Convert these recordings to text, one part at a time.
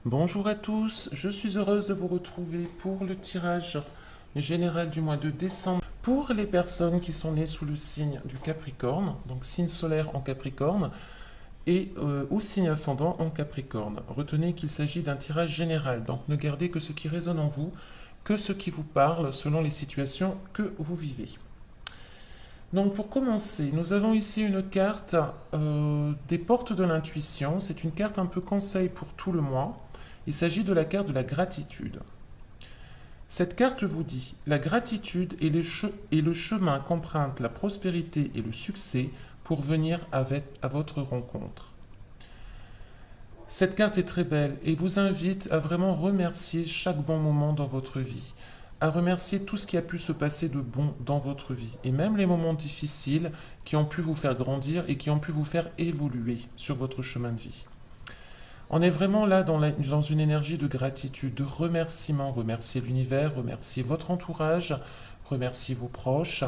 Bonjour à tous, je suis heureuse de vous retrouver pour le tirage général du mois de décembre. Pour les personnes qui sont nées sous le signe du Capricorne, donc signe solaire en Capricorne, et ou signe ascendant en Capricorne. Retenez qu'il s'agit d'un tirage général, donc ne gardez que ce qui résonne en vous, que ce qui vous parle selon les situations que vous vivez. Donc pour commencer, nous avons ici une carte des portes de l'intuition. C'est une carte un peu conseil pour tout le mois. Il s'agit de la carte de la gratitude. Cette carte vous dit, la gratitude est le chemin qu'emprunte la prospérité et le succès pour venir à votre rencontre. Cette carte est très belle et vous invite à vraiment remercier chaque bon moment dans votre vie, à remercier tout ce qui a pu se passer de bon dans votre vie, et même les moments difficiles qui ont pu vous faire grandir et qui ont pu vous faire évoluer sur votre chemin de vie. On est vraiment là dans une énergie de gratitude, de remerciement. Remercier l'univers, remercier votre entourage, remercier vos proches.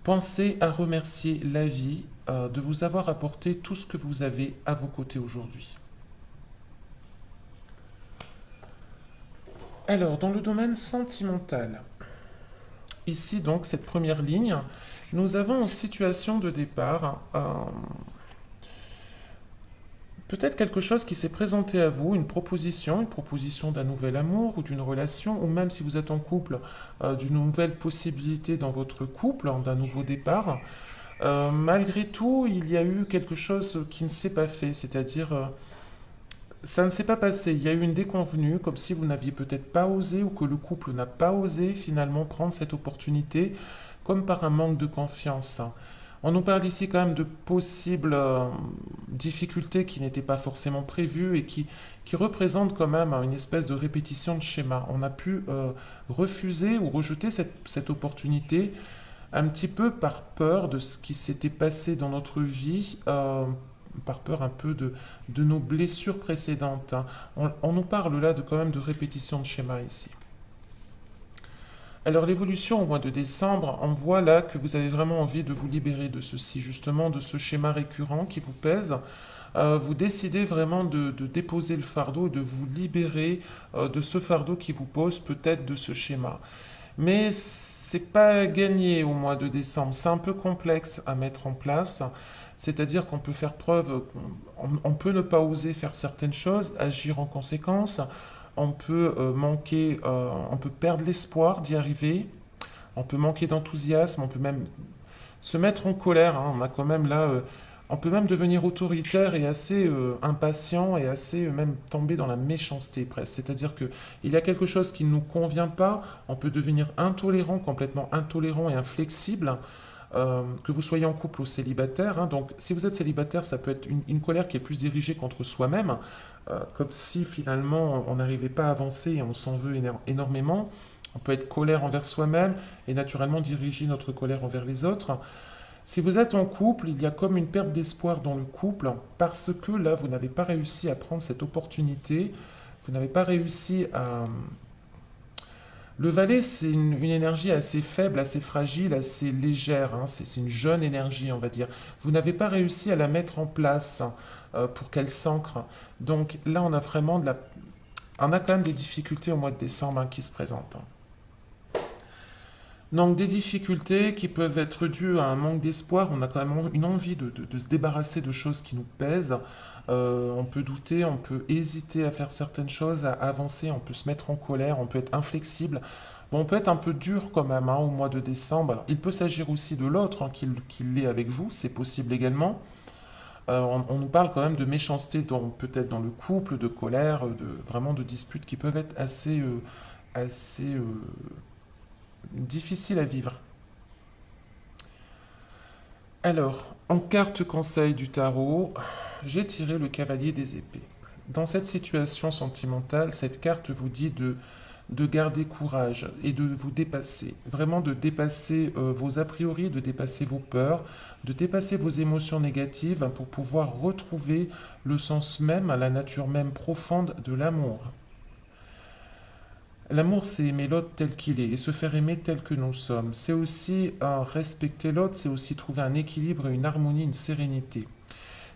Pensez à remercier la vie de vous avoir apporté tout ce que vous avez à vos côtés aujourd'hui. Alors, dans le domaine sentimental, ici donc cette première ligne, nous avons en situation de départ peut-être quelque chose qui s'est présenté à vous, une proposition d'un nouvel amour ou d'une relation, ou même si vous êtes en couple, d'une nouvelle possibilité dans votre couple, d'un nouveau départ. Malgré tout, il y a eu quelque chose qui ne s'est pas fait, c'est-à-dire ça ne s'est pas passé. Il y a eu une déconvenue, comme si vous n'aviez peut-être pas osé ou que le couple n'a pas osé finalement prendre cette opportunité, comme par un manque de confiance. On nous parle ici quand même de possibles difficultés qui n'étaient pas forcément prévues et qui représentent quand même une espèce de répétition de schéma. On a pu refuser ou rejeter cette opportunité un petit peu par peur de ce qui s'était passé dans notre vie, par peur un peu de nos blessures précédentes, hein. On nous parle là de quand même de répétition de schéma ici. Alors l'évolution au mois de décembre, on voit là que vous avez vraiment envie de vous libérer de ceci, justement, de ce schéma récurrent qui vous pèse. Vous décidez vraiment de déposer le fardeau, de vous libérer de ce fardeau qui vous pose peut-être de ce schéma. Mais c'est pas gagné au mois de décembre, c'est un peu complexe à mettre en place. C'est-à-dire qu'on peut faire preuve, on peut ne pas oser faire certaines choses, agir en conséquence, on peut on peut perdre l'espoir d'y arriver, on peut manquer d'enthousiasme, on peut même se mettre en colère, hein. On a quand même là, on peut même devenir autoritaire et assez impatient et assez même tomber dans la méchanceté presque. C'est-à-dire que il y a quelque chose qui ne nous convient pas, on peut devenir intolérant, complètement intolérant et inflexible. Que vous soyez en couple ou célibataire, hein. Donc si vous êtes célibataire, ça peut être une colère qui est plus dirigée contre soi-même, comme si finalement on n'arrivait pas à avancer et on s'en veut énormément. On peut être colère envers soi-même et naturellement diriger notre colère envers les autres. Si vous êtes en couple, il y a comme une perte d'espoir dans le couple parce que là, vous n'avez pas réussi à prendre cette opportunité, vous n'avez pas réussi à... Le valet, c'est une énergie assez faible, assez fragile, assez légère, hein. C'est une jeune énergie, on va dire. Vous n'avez pas réussi à la mettre en place pour qu'elle s'ancre. Donc là, on a vraiment on a quand même des difficultés au mois de décembre, hein, qui se présentent, hein. Donc des difficultés qui peuvent être dues à un manque d'espoir, on a quand même une envie de se débarrasser de choses qui nous pèsent. On peut douter, on peut hésiter à faire certaines choses, à avancer, on peut se mettre en colère, on peut être inflexible. Bon, on peut être un peu dur quand même, hein, au mois de décembre. Alors, il peut s'agir aussi de l'autre, hein, qui l'est avec vous, c'est possible également. On nous parle quand même de méchanceté, peut-être dans le couple, de colère, vraiment de disputes qui peuvent être assez difficiles à vivre. Alors, en carte conseil du tarot, j'ai tiré le cavalier des épées. Dans cette situation sentimentale, cette carte vous dit de garder courage et de vous dépasser. Vraiment de dépasser vos a priori, de dépasser vos peurs, de dépasser vos émotions négatives pour pouvoir retrouver le sens même, la nature même profonde de l'amour. L'amour, c'est aimer l'autre tel qu'il est et se faire aimer tel que nous sommes. C'est aussi respecter l'autre, c'est aussi trouver un équilibre, une harmonie, une sérénité.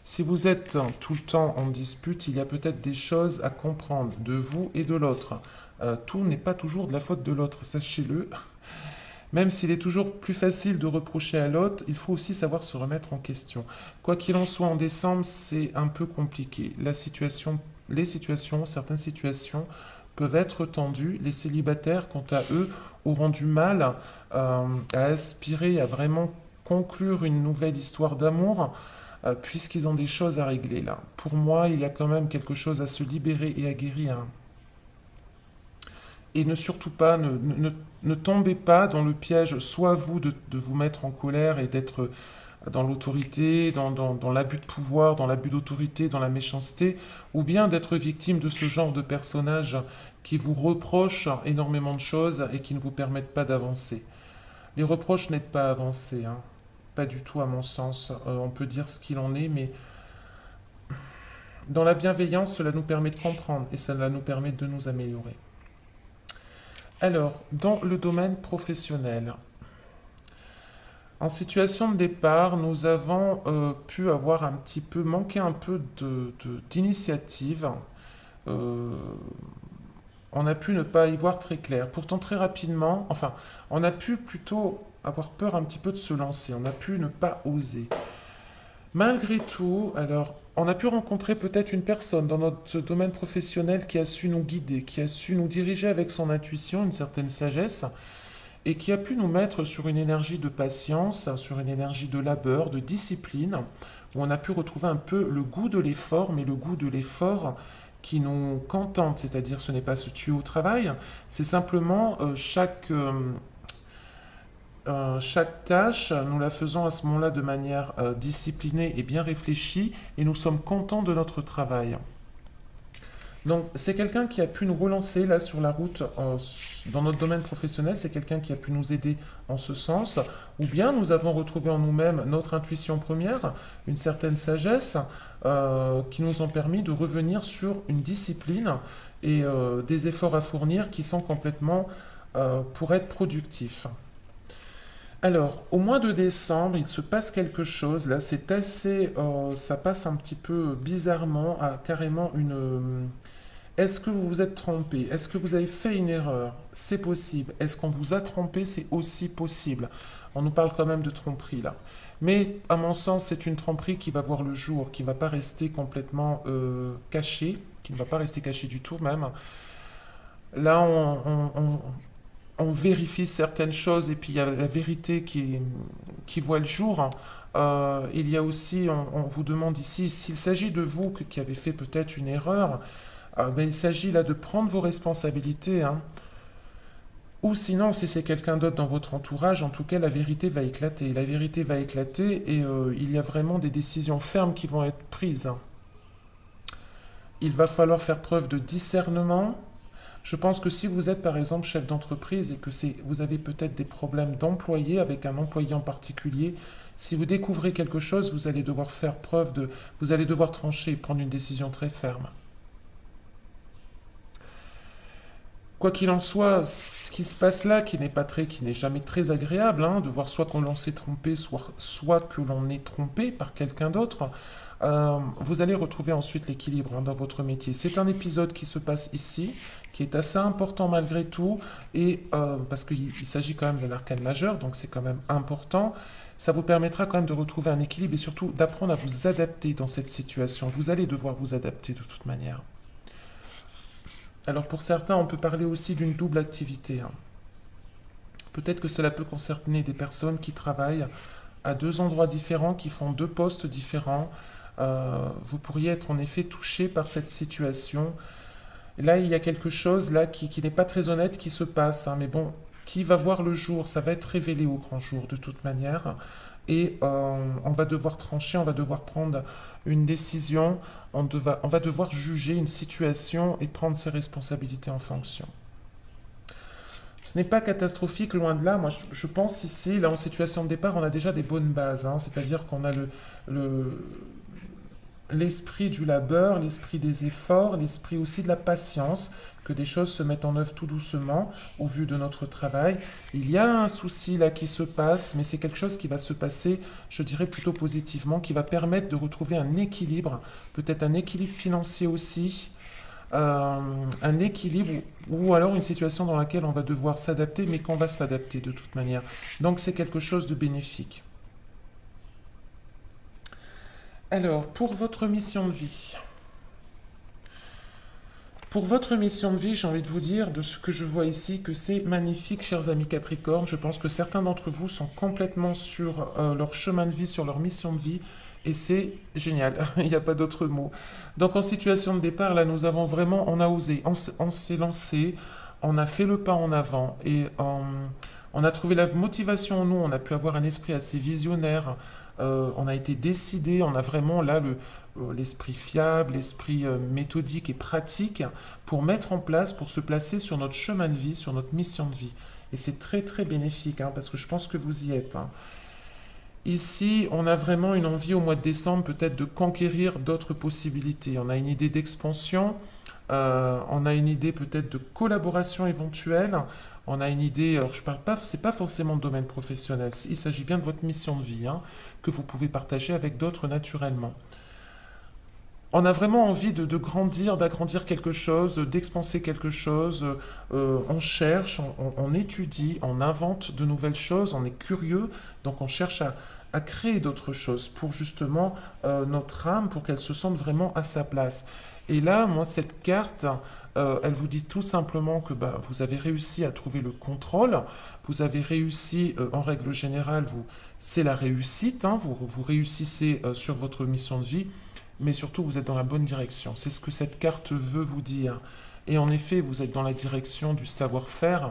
Si vous êtes tout le temps en dispute, il y a peut-être des choses à comprendre de vous et de l'autre. Tout n'est pas toujours de la faute de l'autre, sachez-le. Même s'il est toujours plus facile de reprocher à l'autre, il faut aussi savoir se remettre en question. Quoi qu'il en soit, en décembre, c'est un peu compliqué. Certaines situations peuvent être tendues. Les célibataires, quant à eux, auront du mal à aspirer à vraiment conclure une nouvelle histoire d'amour, puisqu'ils ont des choses à régler là. Pour moi, il y a quand même quelque chose à se libérer et à guérir. Et ne surtout pas, ne tombez pas dans le piège, soit vous, de vous mettre en colère et d'être dans l'autorité, dans l'abus de pouvoir, dans l'abus d'autorité, dans la méchanceté, ou bien d'être victime de ce genre de personnages qui vous reprochent énormément de choses et qui ne vous permettent pas d'avancer. Les reproches n'aident pas à avancer, hein. Pas du tout à mon sens. On peut dire ce qu'il en est, mais dans la bienveillance, cela nous permet de comprendre et cela nous permet de nous améliorer. Alors, dans le domaine professionnel, en situation de départ, nous avons pu avoir manqué un peu d'initiative. Euh, on a pu ne pas y voir très clair. Pourtant, très rapidement, enfin, on a pu plutôt avoir peur un petit peu de se lancer. On a pu ne pas oser. Malgré tout, alors, on a pu rencontrer peut-être une personne dans notre domaine professionnel qui a su nous guider, qui a su nous diriger avec son intuition, une certaine sagesse, et qui a pu nous mettre sur une énergie de patience, sur une énergie de labeur, de discipline, où on a pu retrouver un peu le goût de l'effort, mais le goût de l'effort qui nous contente, c'est-à-dire ce n'est pas se tuer au travail, c'est simplement chaque tâche, nous la faisons à ce moment-là de manière disciplinée et bien réfléchie, et nous sommes contents de notre travail. Donc, c'est quelqu'un qui a pu nous relancer là sur la route dans notre domaine professionnel, c'est quelqu'un qui a pu nous aider en ce sens, ou bien nous avons retrouvé en nous-mêmes notre intuition première, une certaine sagesse qui nous ont permis de revenir sur une discipline et des efforts à fournir qui sont complètement pour être productifs. Alors, au mois de décembre, il se passe quelque chose. Là, c'est assez, ça passe un petit peu bizarrement à carrément une. Est-ce que vous vous êtes trompé? Est-ce que vous avez fait une erreur? C'est possible. Est-ce qu'on vous a trompé? C'est aussi possible. On nous parle quand même de tromperie là. Mais à mon sens, c'est une tromperie qui va voir le jour, qui ne va pas rester complètement cachée, qui ne va pas rester cachée du tout même. Là, on vérifie certaines choses et puis il y a la vérité qui voit le jour. Il y a aussi, on vous demande ici, s'il s'agit de vous qui avez fait peut-être une erreur, ben, il s'agit là de prendre vos responsabilités, hein. Ou sinon, si c'est quelqu'un d'autre dans votre entourage, en tout cas, la vérité va éclater. La vérité va éclater et il y a vraiment des décisions fermes qui vont être prises, hein. Il va falloir faire preuve de discernement. Je pense que si vous êtes par exemple chef d'entreprise et que vous avez peut-être des problèmes d'employé avec un employé en particulier, si vous découvrez quelque chose, vous allez devoir faire vous allez devoir trancher et prendre une décision très ferme. Quoi qu'il en soit, ce qui se passe là, qui n'est jamais très agréable, hein, de voir soit qu'on l'on s'est trompé, soit que l'on est trompé par quelqu'un d'autre, vous allez retrouver ensuite l'équilibre, hein, dans votre métier. C'est un épisode qui se passe ici, qui est assez important malgré tout, et parce qu'il s'agit quand même d'un arcane majeur, donc c'est quand même important. Ça vous permettra quand même de retrouver un équilibre et surtout d'apprendre à vous adapter dans cette situation. Vous allez devoir vous adapter de toute manière. Alors pour certains, on peut parler aussi d'une double activité, hein. Peut-être que cela peut concerner des personnes qui travaillent à deux endroits différents, qui font deux postes différents. Vous pourriez être en effet touché par cette situation. Là, il y a quelque chose là qui n'est pas très honnête qui se passe, hein, mais bon, qui va voir le jour, ça va être révélé au grand jour de toute manière. Et on va devoir trancher, on va devoir prendre une décision, on va devoir juger une situation et prendre ses responsabilités en fonction. Ce n'est pas catastrophique, loin de là. Moi, je pense ici, là, en situation de départ, on a déjà des bonnes bases, hein. C'est-à-dire qu'on a le, l'esprit du labeur, l'esprit des efforts, l'esprit aussi de la patience, que des choses se mettent en œuvre tout doucement au vu de notre travail. Il y a un souci là qui se passe, mais c'est quelque chose qui va se passer, je dirais plutôt positivement, qui va permettre de retrouver un équilibre, peut-être un équilibre financier aussi, un équilibre ou alors une situation dans laquelle on va devoir s'adapter, mais qu'on va s'adapter de toute manière. Donc c'est quelque chose de bénéfique. Alors, pour votre mission de vie. Pour votre mission de vie, j'ai envie de vous dire, de ce que je vois ici, que c'est magnifique, chers amis Capricorne. Je pense que certains d'entre vous sont complètement sur leur chemin de vie, sur leur mission de vie, et c'est génial. Il n'y a pas d'autre mot. Donc, en situation de départ, là, nous avons vraiment, on a osé, on s'est lancé, on a fait le pas en avant, et on a trouvé la motivation en nous, on a pu avoir un esprit assez visionnaire, on a été décidé, on a vraiment là l'esprit fiable, l'esprit méthodique et pratique pour mettre en place, pour se placer sur notre chemin de vie, sur notre mission de vie. Et c'est très très bénéfique, hein, parce que je pense que vous y êtes, hein. Ici, on a vraiment une envie au mois de décembre peut-être de conquérir d'autres possibilités. On a une idée d'expansion, on a une idée peut-être de collaboration éventuelle, on a une idée, alors je parle pas, c'est pas forcément de domaine professionnel, il s'agit bien de votre mission de vie, hein, que vous pouvez partager avec d'autres naturellement. On a vraiment envie de grandir, d'agrandir quelque chose, d'expanser quelque chose. On cherche, on étudie, on invente de nouvelles choses, on est curieux, donc on cherche à créer d'autres choses pour justement notre âme, pour qu'elle se sente vraiment à sa place. Et là, moi, cette carte, elle vous dit tout simplement que bah, vous avez réussi à trouver le contrôle, vous avez réussi, en règle générale, c'est la réussite, hein, vous réussissez sur votre mission de vie, mais surtout vous êtes dans la bonne direction. C'est ce que cette carte veut vous dire. Et en effet, vous êtes dans la direction du savoir-faire,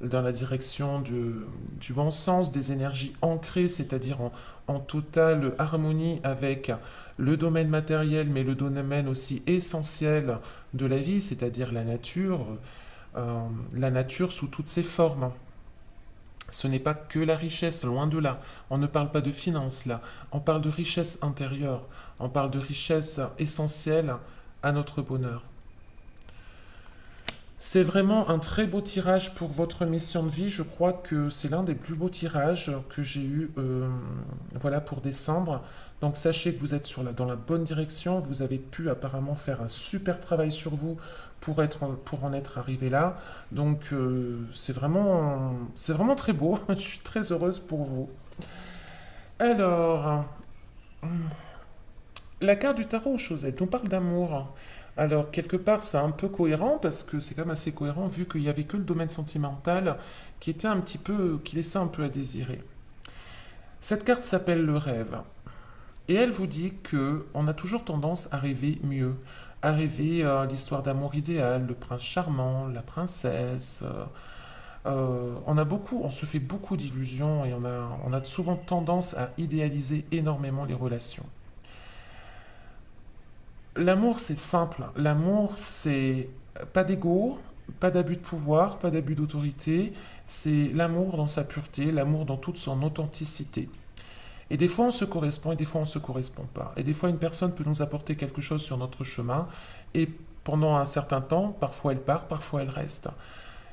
dans la direction du bon sens, des énergies ancrées, c'est-à-dire en totale harmonie avec le domaine matériel, mais le domaine aussi essentiel de la vie, c'est-à-dire la nature sous toutes ses formes. Ce n'est pas que la richesse, loin de là. On ne parle pas de finances là. On parle de richesse intérieure. On parle de richesse essentielle à notre bonheur. C'est vraiment un très beau tirage pour votre mission de vie. Je crois que c'est l'un des plus beaux tirages que j'ai eu voilà, pour décembre. Donc sachez que vous êtes dans la bonne direction. Vous avez pu apparemment faire un super travail sur vous pour en être arrivé là. Donc c'est vraiment très beau. Je suis très heureuse pour vous. Alors, la carte du tarot, Chosette, nous parle d'amour. Alors, quelque part, c'est un peu cohérent parce que c'est quand même assez cohérent vu qu'il n'y avait que le domaine sentimental qui était un petit peu, qui laissait un peu à désirer. Cette carte s'appelle le rêve. Et elle vous dit que on a toujours tendance à rêver mieux, à rêver l'histoire d'amour idéal, le prince charmant, la princesse. On se fait beaucoup d'illusions et on a souvent tendance à idéaliser énormément les relations. L'amour, c'est simple. L'amour, c'est pas d'ego, pas d'abus de pouvoir, pas d'abus d'autorité. C'est l'amour dans sa pureté, l'amour dans toute son authenticité. Et des fois, on se correspond et des fois, on ne se correspond pas. Et des fois, une personne peut nous apporter quelque chose sur notre chemin et pendant un certain temps, parfois elle part, parfois elle reste.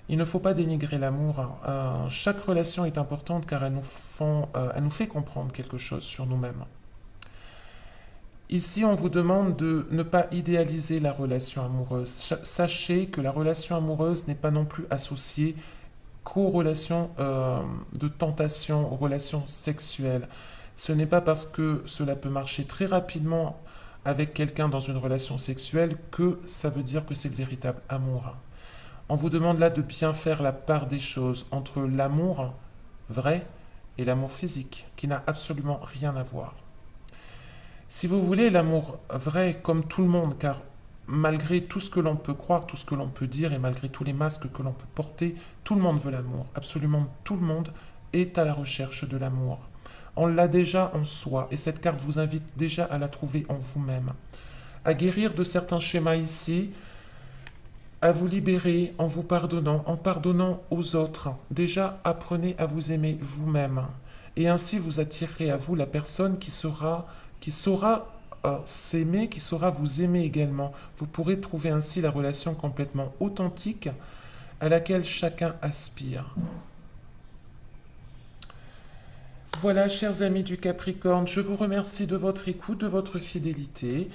Il ne faut pas dénigrer l'amour, hein. Chaque relation est importante car elle nous fait comprendre quelque chose sur nous-mêmes. Ici, on vous demande de ne pas idéaliser la relation amoureuse. Sachez que la relation amoureuse n'est pas non plus associée qu'aux relations de tentation, aux relations sexuelles. Ce n'est pas parce que cela peut marcher très rapidement avec quelqu'un dans une relation sexuelle que ça veut dire que c'est le véritable amour. On vous demande là de bien faire la part des choses entre l'amour vrai et l'amour physique, qui n'a absolument rien à voir. Si vous voulez l'amour vrai comme tout le monde, car malgré tout ce que l'on peut croire, tout ce que l'on peut dire et malgré tous les masques que l'on peut porter, tout le monde veut l'amour. Absolument tout le monde est à la recherche de l'amour. On l'a déjà en soi et cette carte vous invite déjà à la trouver en vous-même. À guérir de certains schémas ici, à vous libérer en pardonnant aux autres. Déjà, apprenez à vous aimer vous-même. Et ainsi, vous attirerez à vous la personne qui saura s'aimer, qui saura vous aimer également. Vous pourrez trouver ainsi la relation complètement authentique à laquelle chacun aspire. Voilà, chers amis du Capricorne, je vous remercie de votre écoute, de votre fidélité.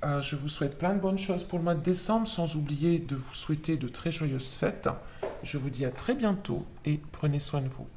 Je vous souhaite plein de bonnes choses pour le mois de décembre, sans oublier de vous souhaiter de très joyeuses fêtes. Je vous dis à très bientôt et prenez soin de vous.